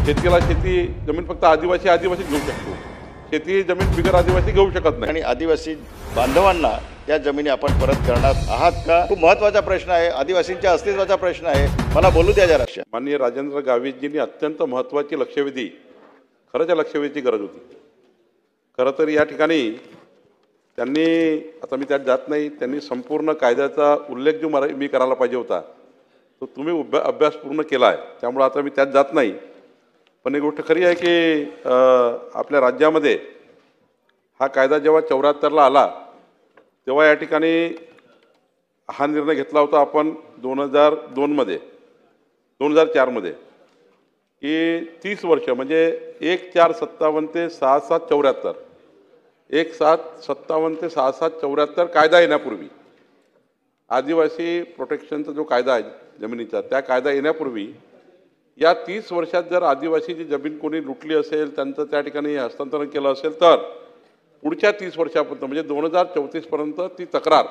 शेतीला शेती जमीन फक्त आदिवासी घेऊ शकतो, शेती जमीन बिगर आदिवासी घेऊ शकत नाही. आणि आदिवासी बांधवांना त्या जमिनी आपण परत करणार आहात का? खूप महत्त्वाचा प्रश्न आहे, आदिवासींच्या अस्तित्वाचा प्रश्न आहे. मला बोलू द्या जरा. माननीय राजेंद्र गावितजींनी अत्यंत महत्त्वाची लक्षवेधी, खरंच या लक्षवेधीची गरज होती. खरं तर या ठिकाणी त्यांनी, आता मी त्यात जात नाही, त्यांनी संपूर्ण कायद्याचा उल्लेख जो मी करायला पाहिजे होता तो तुम्ही अभ्यास पूर्ण केला आहे, त्यामुळे आता मी त्यात जात नाही. पण एक गोष्ट खरी आहे की आपल्या राज्यामध्ये हा कायदा जेव्हा 74ला आला तेव्हा या ठिकाणी हा निर्णय घेतला होता आपण 2002मध्ये 2004मध्ये की 30 वर्ष म्हणजे 1/4/57 ते 6/7/74 1/7/57 ते 6/7/74 कायदा येण्यापूर्वी, आदिवासी प्रोटेक्शनचा जो कायदा आहे जमिनीचा, त्या कायदा येण्यापूर्वी या 30 वर्षात जर आदिवासीची जमीन कोणी लुटली असेल, त्यांचं त्या ठिकाणी हस्तांतरण केलं असेल, तर पुढच्या 30 वर्षापर्यंत म्हणजे 2034पर्यंत ती तक्रार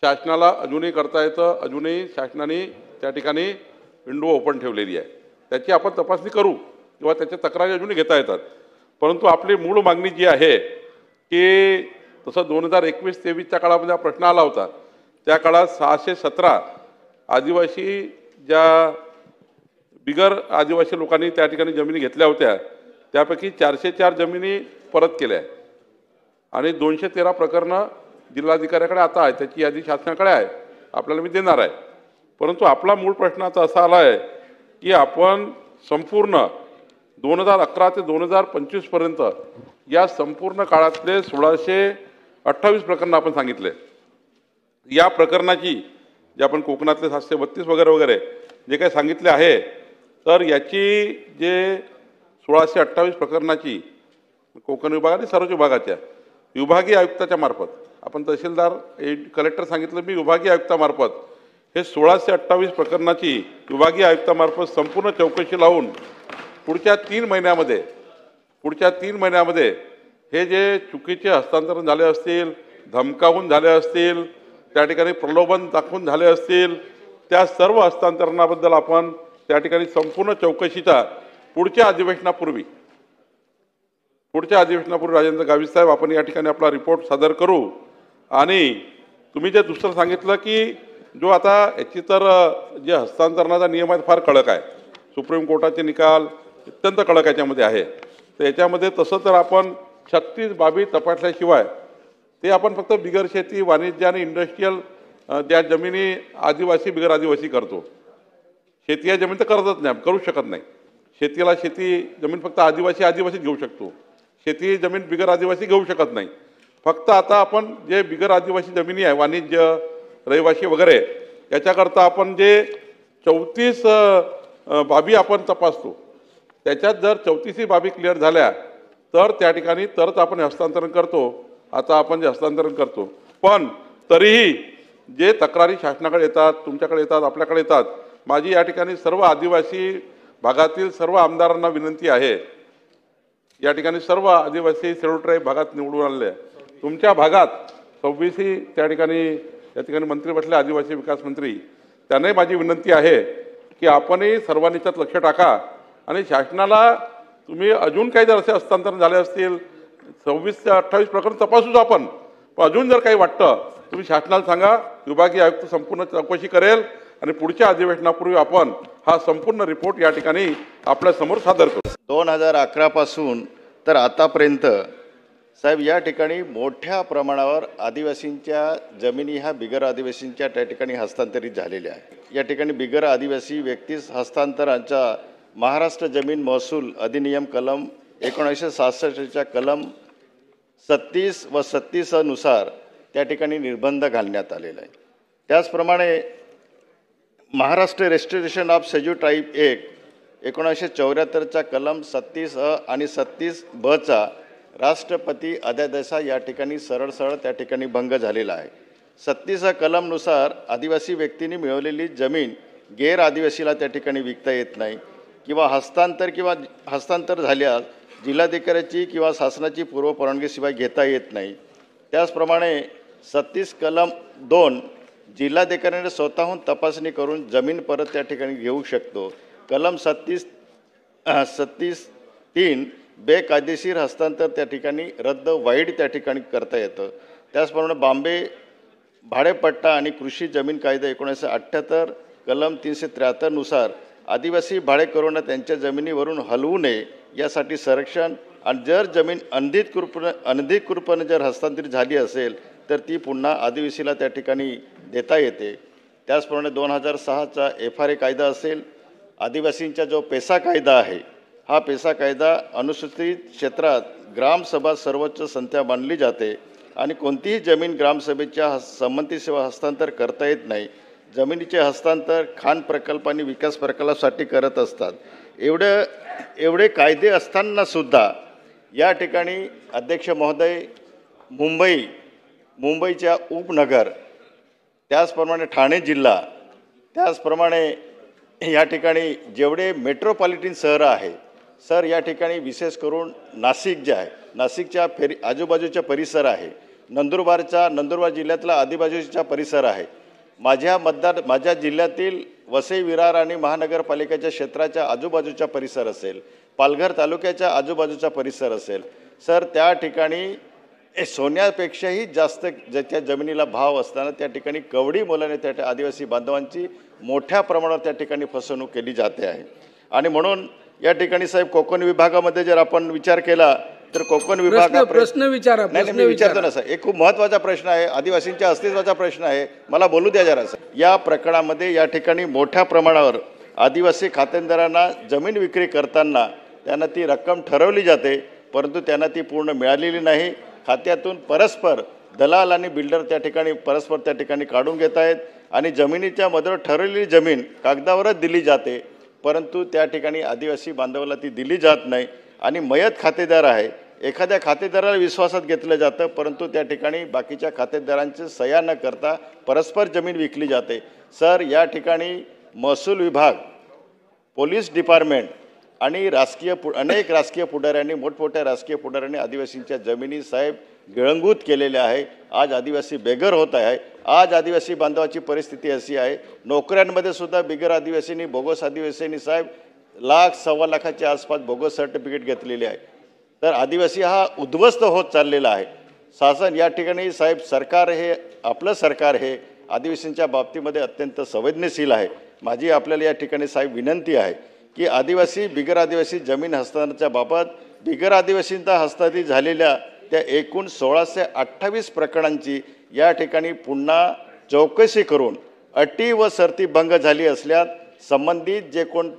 शासनाला अजूनही करता येतं. अजूनही शासनाने त्या ठिकाणी विंडो ओपन ठेवलेली आहे, त्याची आपण तपासणी करू किंवा त्याच्या तक्रारी अजूनही घेता येतात. परंतु आपली मूळ मागणी जी आहे की तसं 2021-23च्या काळामध्ये हा प्रश्न आला होता, त्या काळात 617 आदिवासी ज्या बिगर आदिवासी लोकांनी त्या ठिकाणी जमिनी घेतल्या होत्या त्यापैकी 404 जमिनी परत केल्या आणि 213 प्रकरणं जिल्हाधिकाऱ्याकडे आता आहे, त्याची यादी शासनाकडे आहे, आपल्याला मी देणार आहे. परंतु आपला मूळ प्रश्न आता असा आला आहे की आपण संपूर्ण 2011 ते 2025पर्यंत या संपूर्ण काळातले 1628 प्रकरणं आपण सांगितले. या प्रकरणाची जे आपण कोकणातले 732 वगैरे जे काही सांगितले आहे, तर याची जे 1628 प्रकरणाची कोकण विभाग आणि सर्व विभागाच्या विभागीय आयुक्ताच्या मार्फत, आपण तहसीलदार कलेक्टर सांगितलं, मी विभागीय आयुक्तामार्फत हे 1628 प्रकरणाची विभागीय आयुक्तामार्फत संपूर्ण चौकशी लावून पुढच्या 3 महिन्यामध्ये हे जे चुकीचे हस्तांतरण झाले असतील, धमकावून झाले असतील, त्या ठिकाणी प्रलोभन दाखवून झाले असतील, त्या सर्व हस्तांतरणाबद्दल आपण त्या ठिकाणी संपूर्ण चौकशीचा पुढच्या अधिवेशनापूर्वी राजेंद्र गावित साहेब आपण या ठिकाणी आपला रिपोर्ट सादर करू. आणि तुम्ही जे दुसरं सांगितलं की जो आता याची तर जे हस्तांतरणाचा नियम आहे फार कडक आहे, सुप्रीम कोर्टाचे निकाल अत्यंत कडक याच्यामध्ये आहे. तर याच्यामध्ये तसं तर आपण 36 बाबी तपासल्याशिवाय ते आपण फक्त बिगर शेती, वाणिज्य आणि इंडस्ट्रीयल ज्या जमिनी आदिवासी बिगर आदिवासी करतो, शेती या जमीन तर करतच नाही, करू शकत नाही. शेतीला शेती जमीन फक्त आदिवासी घेऊ शकतो, शेती जमीन बिगर आदिवासी घेऊ शकत नाही. फक्त आता आपण जे बिगर आदिवासी जमिनी आहे, वाणिज्य, रहिवासी वगैरे, याच्याकरता आपण जे 34 बाबी आपण तपासतो, त्याच्यात जर 34ही बाबी क्लिअर झाल्या तर त्या ठिकाणी तरच आपण हस्तांतरण करतो. आता आपण जे हस्तांतरण करतो, पण तरीही जे तक्रारी शासनाकडे येतात, तुमच्याकडे येतात, आपल्याकडे येतात, माझी या ठिकाणी सर्व आदिवासी भागातील सर्व आमदारांना विनंती आहे, या ठिकाणी सर्व आदिवासी शेड्यूल ट्राईब भागात निवडून आलेले तुमच्या भागात 26ही त्या ठिकाणी मंत्री बसले, आदिवासी विकास मंत्री, त्यांनाही माझी विनंती आहे की आपणही सर्वांनी त्यात लक्ष टाका आणि शासनाला तुम्ही अजून काही जर असे हस्तांतरण झाले असतील, 26 ते 28 प्रकरण तपासूच आपण, पण अजून जर काही वाटतं तुम्ही शासनाला सांगा, विभागीय आयुक्त संपूर्ण चौकशी करेल आणि पुढच्या अधिवेशनापूर्वी आपण हा संपूर्ण रिपोर्ट या ठिकाणी आपल्या समोर सादर करू. 2011 पासून तर आतापर्यंत साहेब या ठिकाणी मोठ्या प्रमाणावर आदिवासींच्या जमिनी ह्या बिगर आदिवासींच्या त्या ठिकाणी हस्तांतरित झालेल्या आहेत. या ठिकाणी बिगर आदिवासी व्यक्तीस हस्तांतरांच्या महाराष्ट्र जमीन महसूल अधिनियम कलम 1966च्या कलम 36 व 37 नुसार त्या ठिकाणी निर्बंध घालण्यात आलेला आहे. त्याचप्रमाणे Maharashtra restoration of schedule tribe act 1974च्या कलम 36A आणि 36B राष्ट्रपती अध्यादेशा या ठिकाणी सरळ त्या ठिकाणी भंग झालेला आहे. 36 कलमनुसार आदिवासी व्यक्तींनी मिळवलेली जमीन गैर आदिवासीला त्या ठिकाणी विकता येत नाही किंवा हस्तांतर झाल्यास जिल्हाधिकाऱ्याची किंवा शासनाची पूर्व परवानगीशिवाय घेता येत नाही. त्याचप्रमाणे 36 कलम 2 जिल्हाधिकाऱ्याने स्वतःहून तपासणी करून जमीन परत त्या ठिकाणी घेऊ शकतो. कलम 36 36(3) बेकायदेशीर हस्तांतर त्या ठिकाणी रद्द वाईड त्या ठिकाणी करता येतं. त्याचप्रमाणे बॉम्बे भाडेपट्टा आणि कृषी जमीन कायदा 1978 कलम 373 नुसार आदिवासी भाडेकरूंना त्यांच्या जमिनीवरून हलवू नये यासाठी संरक्षण, आणि जर जमीन अनधिकृतपणे जर हस्तांतरित झाली असेल तर ती पुन्हा आदिवासीला त्या ठिकाणी देता येते. त्याचप्रमाणे 2006चा FRA कायदा असेल, आदिवासींचा जो पेसा कायदा आहे, हा पेसा कायदा अनुसूचित क्षेत्रात ग्रामसभा सर्वोच्च संस्था मानली जाते आणि कोणतीही जमीन ग्रामसभेच्या संमतीशिवाय हस्तांतर करता येत नाही. जमिनीचे हस्तांतर खाण प्रकल्प आणि विकास प्रकल्पासाठी करत असतात. एवढे कायदे असताना सुद्धा या ठिकाणी अध्यक्ष महोदय मुंबईच्या उपनगर, त्याचप्रमाणे ठाणे जिल्हा, त्याचप्रमाणे या ठिकाणी जेवढे मेट्रोपॉलिटन शहरं आहे सर, या ठिकाणी विशेष करून नाशिक जे आहे, नाशिकच्या आजूबाजूचा परिसर आहे, नंदुरबार जिल्ह्यातला आदिबाजूचा परिसर आहे, माझ्या जिल्ह्यातील वसई विरार आणि महानगरपालिकेच्या क्षेत्राच्या आजूबाजूचा परिसर असेल, पालघर तालुक्याच्या आजूबाजूचा परिसर असेल सर, त्या ठिकाणी सोन्यापेक्षाही जास्त ज्याच्या जमिनीला भाव असताना त्या ठिकाणी कवडी मोलाने त्या आदिवासी बांधवांची मोठ्या प्रमाणावर त्या ठिकाणी फसवणूक केली जाते आहे. आणि म्हणून या ठिकाणी साहेब कोकण विभागामध्ये जर आपण विचार केला तर कोकण विभाग प्रश्न विचारा. नाही, मी विचारतो ना सर, एक खूप महत्त्वाचा प्रश्न आहे, आदिवासींच्या अस्तित्वाचा प्रश्न आहे, मला बोलू द्या जरा सर. या प्रकरणामध्ये या ठिकाणी मोठ्या प्रमाणावर आदिवासी खातेदारांना जमीन विक्री करताना त्यांना ती रक्कम ठरवली जाते, परंतु त्यांना ती पूर्ण मिळालेली नाही. खात्यातून परस्पर दलाल आणि बिल्डर त्या ठिकाणी परस्पर त्या ठिकाणी काढून घेत आहेत आणि जमिनीच्या मधून ठरवलेली जमीन कागदावरच दिली जाते, परंतु त्या ठिकाणी आदिवासी बांधवाला ती दिली जात नाही. आणि मयत खातेदार आहे, एखाद्या खातेदाराला विश्वासात घेतलं जातं, परंतु त्या ठिकाणी बाकीच्या खातेदारांची सह्या न करता परस्पर जमीन विकली जाते. सर, या ठिकाणी महसूल विभाग, पोलीस डिपार्टमेंट आणि अनेक राजकीय पुढाऱ्यांनी, मोठमोठ्या राजकीय पुढाऱ्यांनी आदिवासींच्या जमिनी साहेब गिळंगूत केलेल्या आहे. आज आदिवासी बेघर होत आहे. आज आदिवासी बांधवाची परिस्थिती अशी आहे, नोकऱ्यांमध्ये सुद्धा बिगर आदिवासींनी, बोगस आदिवासींनी साहेब लाख, सव्वा लाखाच्या आसपास बोगस सर्टिफिकेट घेतलेली आहे. तर आदिवासी हा उद्ध्वस्त होत चाललेला आहे. शासन या ठिकाणी साहेब आपलं सरकार हे आदिवासींच्या बाबतीमध्ये अत्यंत संवेदनशील आहे. माझी आपल्याला या ठिकाणी साहेब विनंती आहे की आदिवासी, बिगर आदिवासी जमीन हस्तांतरणाच्या बाबत बिगर आदिवासींचा हस्तांतरित झालेल्या त्या एकूण 1628 प्रकरणांची या ठिकाणी पुन्हा चौकशी करून अटी व शर्ती भंग झाली असल्यास संबंधित जे कोण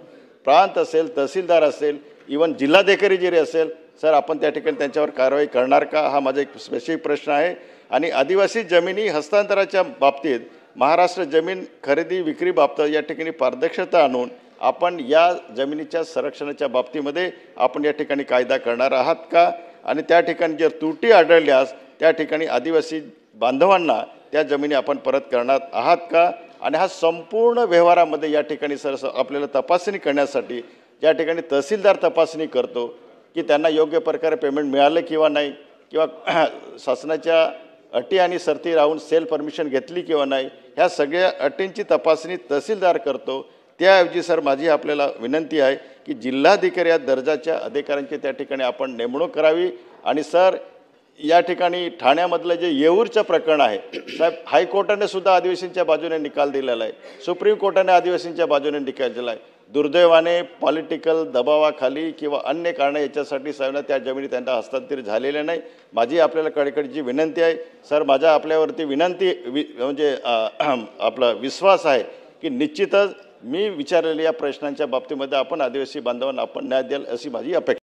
प्रांत असेल, तहसीलदार असेल, इवन जिल्हाधिकारी जरी असेल सर, आपण त्या ठिकाणी त्यांच्यावर कारवाई करणार का, हा माझा एक स्पेसिफिक प्रश्न आहे. आणि आदिवासी जमिनी हस्तांतराच्या बाबतीत महाराष्ट्र जमीन खरेदी विक्री बाबत या ठिकाणी पारदर्शकता आणून आपण या जमिनीच्या संरक्षणाच्या बाबतीमध्ये आपण या ठिकाणी कायदा करणार आहात का, आणि त्या ठिकाणी जर त्रुटी आढळल्यास त्या ठिकाणी आदिवासी बांधवांना त्या जमिनी आपण परत करणार आहात का. आणि हा संपूर्ण व्यवहारामध्ये या ठिकाणी सर आपल्याला तपासणी करण्यासाठी या ठिकाणी तहसीलदार तपासणी करतो की त्यांना योग्य प्रकारे पेमेंट मिळालं किंवा नाही, किंवा शासनाच्या अटी आणि शर्ती राहून सेल परमिशन घेतली किंवा नाही, ह्या सगळ्या अटींची तपासणी तहसीलदार करतो. त्याऐवजी सर माझी आपल्याला विनंती आहे की जिल्हाधिकारी या दर्जाच्या अधिकाऱ्यांची त्या ठिकाणी आपण नेमणूक करावी. आणि सर, या ठिकाणी ठाण्यामधलं जे येऊरचं प्रकरण आहे साहेब, हायकोर्टाने सुद्धा आदिवासींच्या बाजूने निकाल दिलेला आहे, सुप्रीम कोर्टाने आदिवासींच्या बाजूने निकाल दिला आहे. दुर्दैवाने पॉलिटिकल दबावाखाली किंवा अन्य कारणं याच्यासाठी साहेब त्या जमिनी त्यांना हस्तांतरित झालेल्या नाही. माझी आपल्याला कडेकडची विनंती आहे सर, माझ्या आपल्यावरती म्हणजे आपला विश्वास आहे की निश्चितच मी विचारलेल्या या प्रश्नांच्या बाबतीमध्ये आपण आदिवासी बांधवांना आपण न्याय द्याल अशी माझी अपेक्षा.